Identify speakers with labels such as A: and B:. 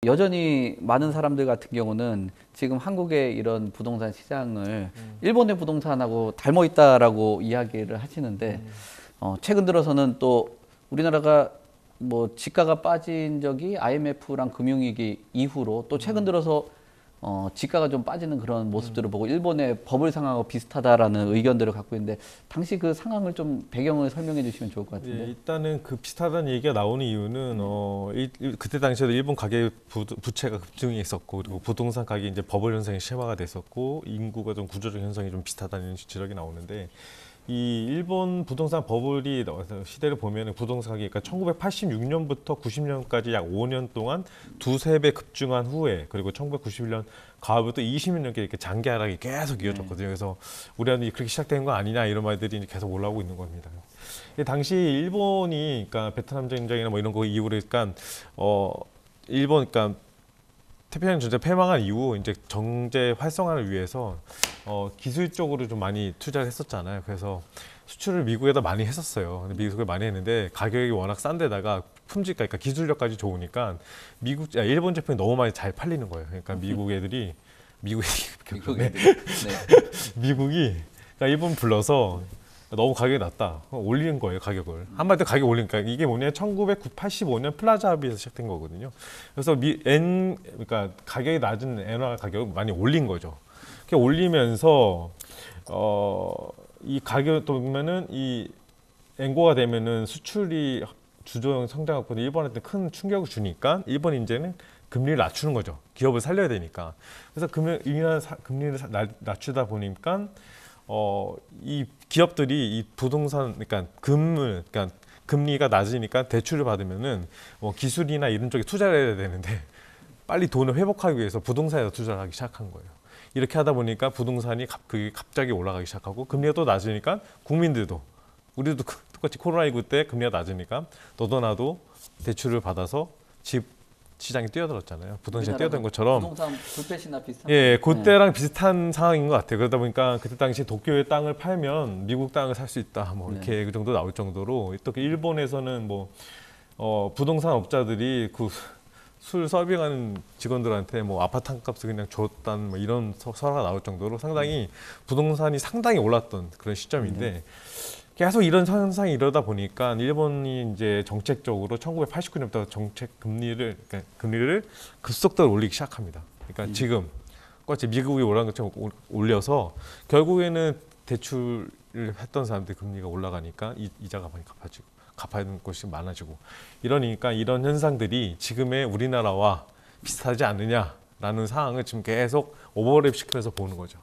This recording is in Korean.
A: 여전히 많은 사람들 같은 경우는 지금 한국의 이런 부동산 시장을 일본의 부동산하고 닮아 있다라고 이야기를 하시는데 최근 들어서는 또 우리나라가 뭐 지가가 빠진 적이 IMF랑 금융위기 이후로 또 최근 들어서 지가가 좀 빠지는 그런 모습들을 보고 일본의 버블 상황하고 비슷하다라는 의견들을 갖고 있는데 당시 그 상황을 좀 배경을 설명해 주시면 좋을 것 같은데.
B: 예, 일단은 그 비슷하다는 얘기가 나오는 이유는 그때 당시에도 일본 가계 부채가 급증했었고 그리고 부동산 가격이 이제 버블 현상이 심화가 됐었고 인구가 좀 구조적 현상이 좀 비슷하다는 지적이 나오는데 이 일본 부동산 버블이 시대를 보면 부동산 가격이 그러니까 1986년부터 90년까지 약 5년 동안 두세 배 급증한 후에 그리고 1991년 가을부터 20년 넘게 이렇게 장기 하락이 계속 이어졌거든요. 그래서 우리한테 그렇게 시작된 거 아니냐 이런 말들이 계속 올라오고 있는 겁니다. 당시 일본이 그러니까 베트남 전쟁이나 뭐 이런 거 이후로 그러니까 일본 그러니까 태평양 전쟁 패망한 이후 이제 경제 활성화를 위해서 기술적으로 좀 많이 투자를 했었잖아요. 그래서 수출을 미국에다 많이 했었어요. 근데 미국에 많이 했는데 가격이 워낙 싼 데다가 품질, 그러니까 기술력까지 좋으니까 일본 제품이 너무 많이 잘 팔리는 거예요. 그러니까 미국 애들이 미국이 그러니까 일본 불러서 너무 가격이 낮다. 올리는 거예요, 가격을. 한마디로 가격 올리니까 이게 뭐냐, 1985년 플라자 합의에서 시작된 거거든요. 그래서 그러니까 가격이 낮은 엔화 가격을 많이 올린 거죠. 이렇게 올리면서 이 가격 보면은 이 엔고가 되면은 수출이 주조형 성장하고 일본한테 큰 충격을 주니까 일본 이제는 금리를 낮추는 거죠. 기업을 살려야 되니까. 그래서 금리를 낮추다 보니까 이 기업들이 이 부동산, 그러니까 그러니까 금리가 낮으니까 대출을 받으면은 기술이나 이런 쪽에 투자를 해야 되는데 빨리 돈을 회복하기 위해서 부동산에서 투자를 하기 시작한 거예요. 이렇게 하다 보니까 부동산이 그게 갑자기 올라가기 시작하고 금리가 또 낮으니까 국민들도 우리도 똑같이 코로나19 때 금리가 낮으니까 너도 나도 대출을 받아서 집 시장이 뛰어들었잖아요. 부동산이 뛰어든 것처럼
A: 부동산 불패시나 비슷한.
B: 예, 그때랑 비슷한 상황인 것 같아요. 그러다 보니까 그때 당시 도쿄의 땅을 팔면 미국 땅을 살 수 있다. 뭐 이렇게 그 정도 나올 정도로 또 일본에서는 뭐 부동산 업자들이 그 술 서빙하는 직원들한테 뭐 아파트 한 값을 그냥 줬다는 뭐 이런 설화가 나올 정도로 상당히 부동산이 상당히 올랐던 그런 시점인데 계속 이런 현상이 이러다 보니까 일본이 이제 정책적으로 1989년부터 그러니까 금리를 급속도로 올리기 시작합니다. 그러니까 지금 똑같이 미국이 올라간 것처럼 올려서 결국에는 대출을 했던 사람들 금리가 올라가니까 이자가 많이 갚아야 되는 것이 많아지고 이러니까 이런 현상들이 지금의 우리나라와 비슷하지 않느냐라는 상황을 지금 계속 오버랩 시키면서 보는 거죠.